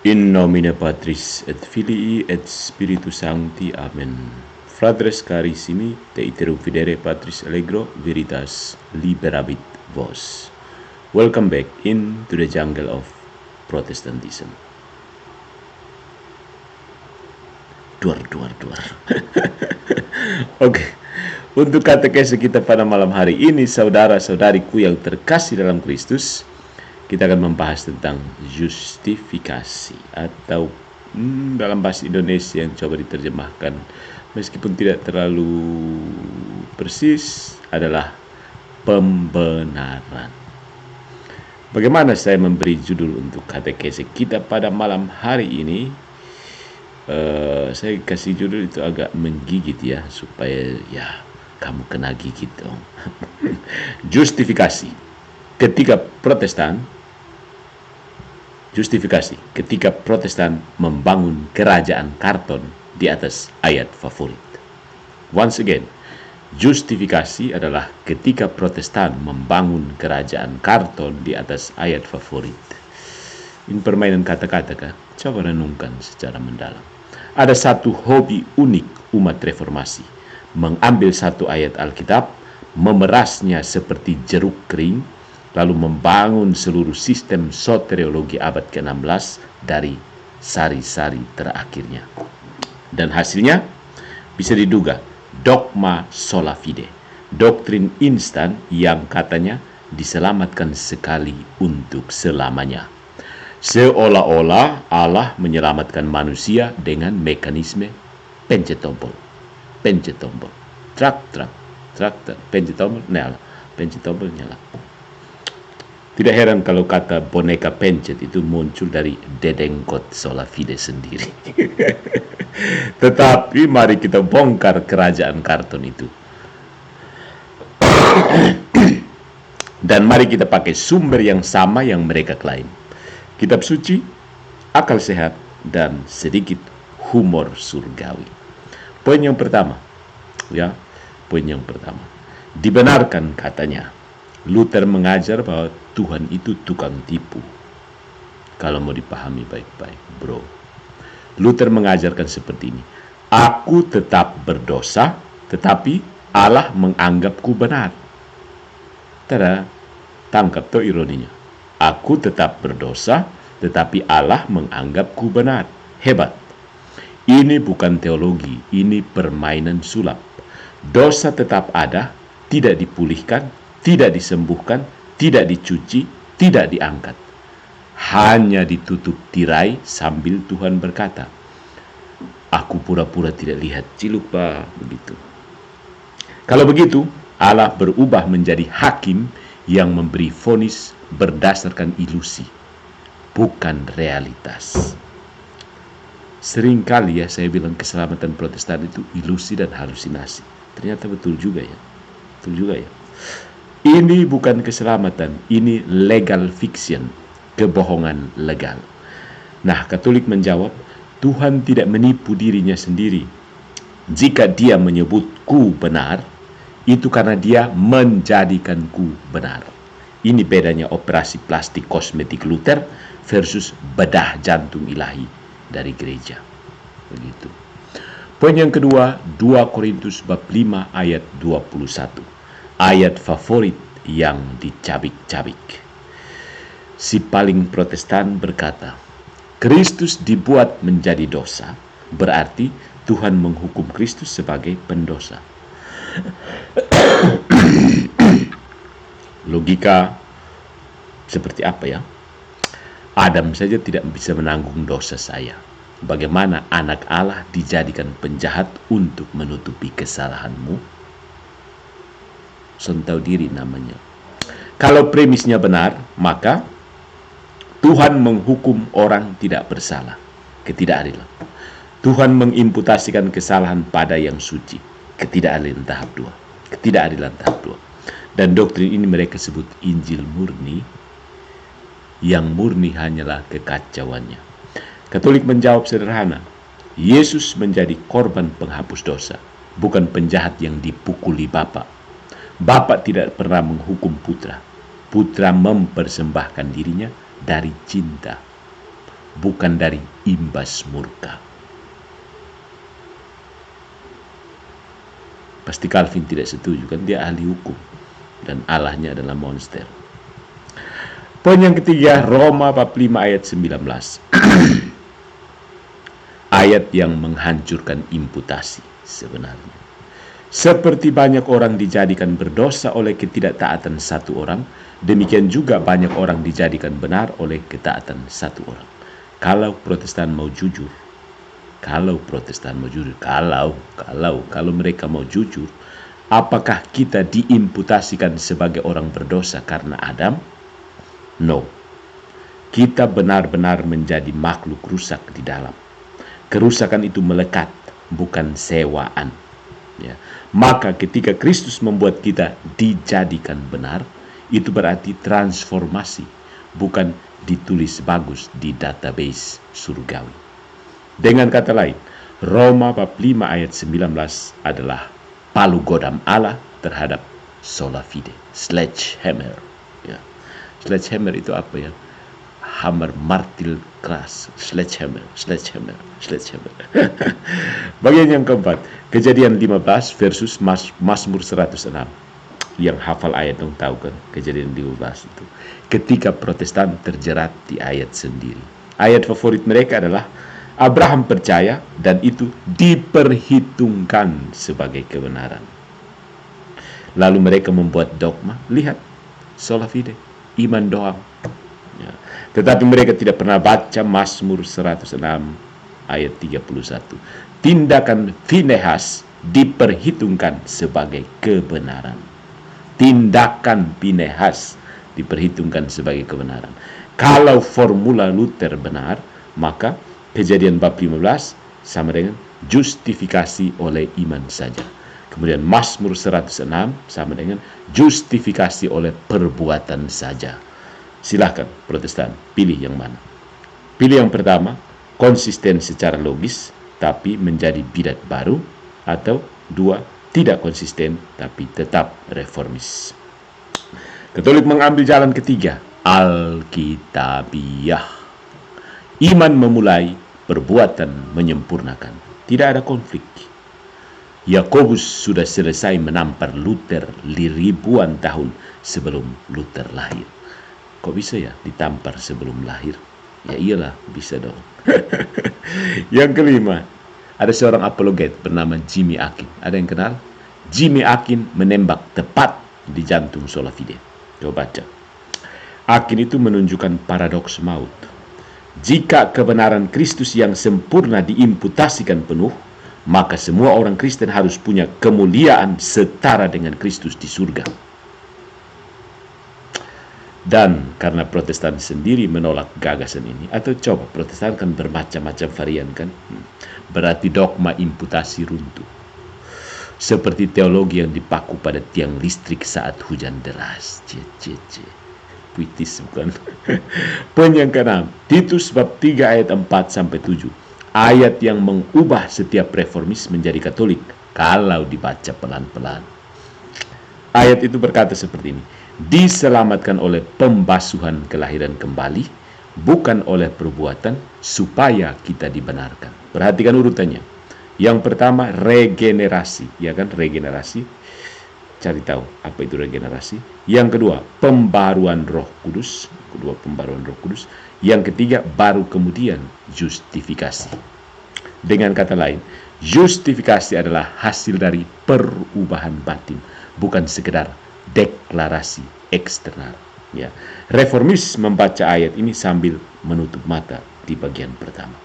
In nomine Patris et Filii et Spiritus Sancti. Amen. Fratres carissimi, te iterum fidere Patris allegro veritas liberabit vos. Welcome back into the jungle of Protestantism. Duar. Oke, untuk katekese kita pada malam hari ini, saudara-saudariku yang terkasih dalam Kristus, kita akan membahas tentang justifikasi atau dalam bahasa Indonesia yang coba diterjemahkan meskipun tidak terlalu persis adalah pembenaran. Bagaimana saya memberi judul untuk katekese kita pada malam hari ini? Saya kasih judul itu agak menggigit ya, supaya ya kamu kena gigit dong. Justifikasi ketika Protestan membangun kerajaan karton di atas ayat favorit. Once again, justifikasi adalah ketika Protestan membangun kerajaan karton di atas ayat favorit. Ini permainan kata-kata kah? Coba renungkan secara mendalam. Ada satu hobi unik umat reformasi, mengambil satu ayat Alkitab, memerasnya seperti jeruk kering, lalu membangun seluruh sistem soteriologi abad ke-16 dari sari-sari terakhirnya. Dan hasilnya bisa diduga dogma sola fide, doktrin instan yang katanya diselamatkan sekali untuk selamanya. Seolah-olah Allah menyelamatkan manusia dengan mekanisme pencet tombol, trak, pencet tombol, nyala. Tidak heran kalau kata boneka pencet itu muncul dari dedengkot sola fide sendiri. Tetapi mari kita bongkar kerajaan karton itu. Dan mari kita pakai sumber yang sama yang mereka klaim. Kitab suci, akal sehat, dan sedikit humor surgawi. Poin yang pertama. Dibenarkan katanya. Luther mengajar bahwa Tuhan itu tukang tipu. Kalau mau dipahami baik-baik, bro. Luther mengajarkan seperti ini. Aku tetap berdosa, tetapi Allah menganggapku benar. Tada, tangkap tuh ironinya. Aku tetap berdosa, tetapi Allah menganggapku benar. Hebat. Ini bukan teologi, ini permainan sulap. Dosa tetap ada, tidak dipulihkan, tidak disembuhkan, tidak dicuci, tidak diangkat. Hanya ditutup tirai sambil Tuhan berkata, aku pura-pura tidak lihat ciluk, Pak. Begitu. Kalau begitu, Allah berubah menjadi hakim yang memberi vonis berdasarkan ilusi, bukan realitas. Seringkali ya saya bilang keselamatan Protestan itu ilusi dan halusinasi. Ternyata betul juga ya. Ini bukan keselamatan, ini legal fiction, kebohongan legal. Nah, Katolik menjawab, Tuhan tidak menipu dirinya sendiri. Jika dia menyebutku benar, itu karena dia menjadikanku benar. Ini bedanya operasi plastik kosmetik Luther versus bedah jantung ilahi dari gereja. Begitu. Poin yang kedua, 2 Korintus bab 5 ayat 21. Ayat favorit yang dicabik-cabik. Si paling Protestan berkata, Kristus dibuat menjadi dosa, berarti Tuhan menghukum Kristus sebagai pendosa. Logika seperti apa ya? Adam saja tidak bisa menanggung dosa saya. Bagaimana anak Allah dijadikan penjahat untuk menutupi kesalahanmu? Sontau diri namanya. Kalau premisnya benar, maka Tuhan menghukum orang tidak bersalah. Ketidakadilan. Tuhan mengimputasikan kesalahan pada yang suci. Ketidakadilan tahap 2. Dan doktrin ini mereka sebut Injil murni. Yang murni hanyalah kekacauannya. Katolik menjawab sederhana. Yesus menjadi korban penghapus dosa, bukan penjahat yang dipukuli Bapa. Bapa tidak pernah menghukum putra. Putra mempersembahkan dirinya dari cinta. bukan dari imbas murka. Pasti Calvin tidak setuju, kan dia ahli hukum dan Allahnya adalah monster. Poin yang ketiga, Roma bab 5 ayat 19. Ayat yang menghancurkan imputasi sebenarnya. Seperti banyak orang dijadikan berdosa oleh ketidaktaatan satu orang, demikian juga banyak orang dijadikan benar oleh ketaatan satu orang. Kalau Protestan mau jujur, kalau mereka mau jujur, apakah kita diimputasikan sebagai orang berdosa karena Adam? No. Kita benar-benar menjadi makhluk rusak di dalam. Kerusakan itu melekat, bukan sewaan. Ya. Maka ketika Kristus membuat kita dijadikan benar, itu berarti transformasi, bukan ditulis bagus di database surgawi. Dengan kata lain, Roma bab 5 ayat 19 adalah palu godam Allah terhadap sola fide, sledgehammer. Ya. Sledgehammer itu apa ya? Hammer martil keras, sledgehammer. Bagian yang keempat, Kejadian 15 versus Mazmur 106. Yang hafal ayat dong tahu kan, Kejadian 15 itu. Ketika Protestan terjerat di ayat sendiri. Ayat favorit mereka adalah Abraham percaya dan itu diperhitungkan sebagai kebenaran. Lalu mereka membuat dogma, lihat, sola fide, iman doang. Ya. Tetapi mereka tidak pernah baca Mazmur 106 ayat 31. Tindakan Finehas diperhitungkan sebagai kebenaran. Tindakan Finehas diperhitungkan sebagai kebenaran. Kalau formula Luther benar, maka Kejadian bab 15 sama dengan justifikasi oleh iman saja. Kemudian Mazmur 106 sama dengan justifikasi oleh perbuatan saja. Silahkan Protestan, pilih yang mana. Pilih yang pertama, konsisten secara logis, tapi menjadi bidat baru. Atau dua, tidak konsisten, tapi tetap reformis. Katolik mengambil jalan ketiga, Alkitabiah. Iman memulai, perbuatan menyempurnakan. Tidak ada konflik. Yakobus sudah selesai menampar Luther ribuan tahun sebelum Luther lahir. Kok bisa ya ditampar sebelum lahir? Ya iyalah, bisa dong. Yang kelima, ada seorang apologet bernama Jimmy Akin. Ada yang kenal? Jimmy Akin menembak tepat di jantung sola fide. Coba baca. Akin itu menunjukkan paradoks maut. Jika kebenaran Kristus yang sempurna diimputasikan penuh, maka semua orang Kristen harus punya kemuliaan setara dengan Kristus di surga. Dan karena Protestan sendiri menolak gagasan ini, atau coba Protestan kan bermacam-macam varian kan, berarti dogma imputasi runtuh. Seperti teologi yang dipaku pada tiang listrik saat hujan deras. Puitis bukan? Poin yang keenam, Titus bab 3 ayat 4-7. Ayat yang mengubah setiap reformis menjadi Katolik kalau dibaca pelan-pelan. Ayat itu berkata seperti ini. Diselamatkan oleh pembasuhan kelahiran kembali, bukan oleh perbuatan, supaya kita dibenarkan. Perhatikan urutannya. Yang pertama, regenerasi. Ya kan, regenerasi. Cari tahu apa itu regenerasi. Yang kedua, pembaruan Roh Kudus. Yang ketiga, baru kemudian justifikasi. Dengan kata lain, justifikasi adalah hasil dari perubahan batin, bukan sekedar deklarasi eksternal. Ya. Reformis membaca ayat ini sambil menutup mata di bagian pertama.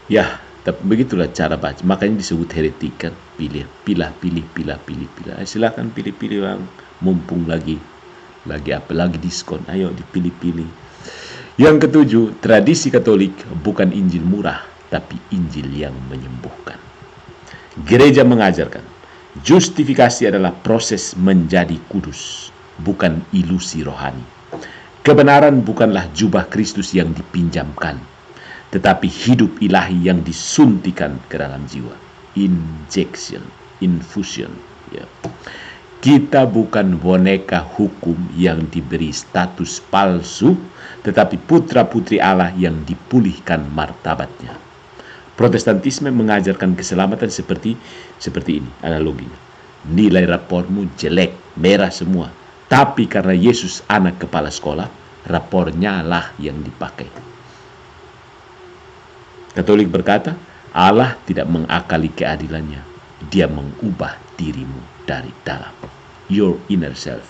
Ya, tapi begitulah cara baca. Makanya disebut heretik kan. Pilih. Silakan pilih-pilih bang. Mumpung lagi diskon. Ayo dipilih-pilih. Yang ketujuh, tradisi Katolik bukan Injil murah, tapi Injil yang menyembuhkan. Gereja mengajarkan, justifikasi adalah proses menjadi kudus, bukan ilusi rohani. Kebenaran bukanlah jubah Kristus yang dipinjamkan, tetapi hidup ilahi yang disuntikan ke dalam jiwa. Infusion. Ya. Kita bukan boneka hukum yang diberi status palsu, tetapi putra-putri Allah yang dipulihkan martabatnya. Protestantisme mengajarkan keselamatan seperti ini analoginya. Nilai rapormu jelek, merah semua. Tapi karena Yesus anak kepala sekolah, rapornya lah yang dipakai. Katolik berkata, Allah tidak mengakali keadilannya. Dia mengubah dirimu dari dalam. Your inner self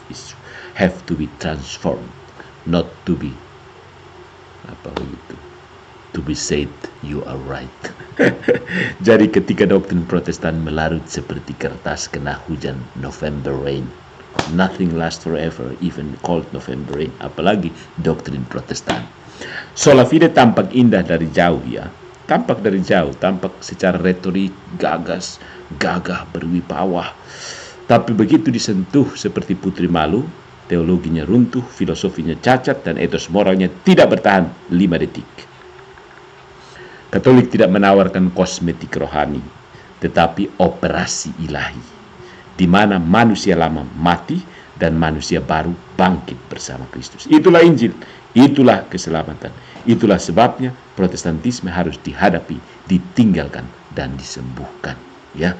have to be transformed, not to be to be said you are right. Jadi ketika doktrin Protestan melarut seperti kertas kena hujan November rain, nothing lasts forever, even cold November rain, apalagi doktrin Protestan. Sola fide tampak indah dari jauh ya, tampak secara retorik gagah berwibawa. Tapi begitu disentuh seperti putri malu, teologinya runtuh, filosofinya cacat, dan etos moralnya tidak bertahan 5 detik. Katolik tidak menawarkan kosmetik rohani, tetapi operasi ilahi, di mana manusia lama mati dan manusia baru bangkit bersama Kristus. Itulah Injil, itulah keselamatan. Itulah sebabnya Protestantisme harus dihadapi, ditinggalkan, dan disembuhkan. Ya,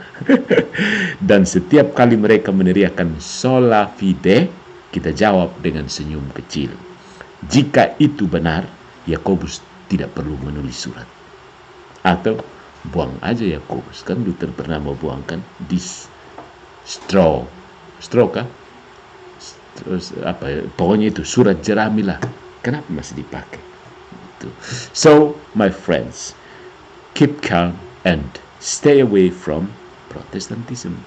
dan setiap kali mereka meneriakkan sola fide, kita jawab dengan senyum kecil. Jika itu benar, Yakobus tidak perlu menulis surat. Atau buang aja Yakobus, kan Luther pernah mau buangkan this straw kah? Terus pokoknya itu surat jerami lah. Kenapa masih dipakai? So, my friends, keep calm and stay away from Protestantism.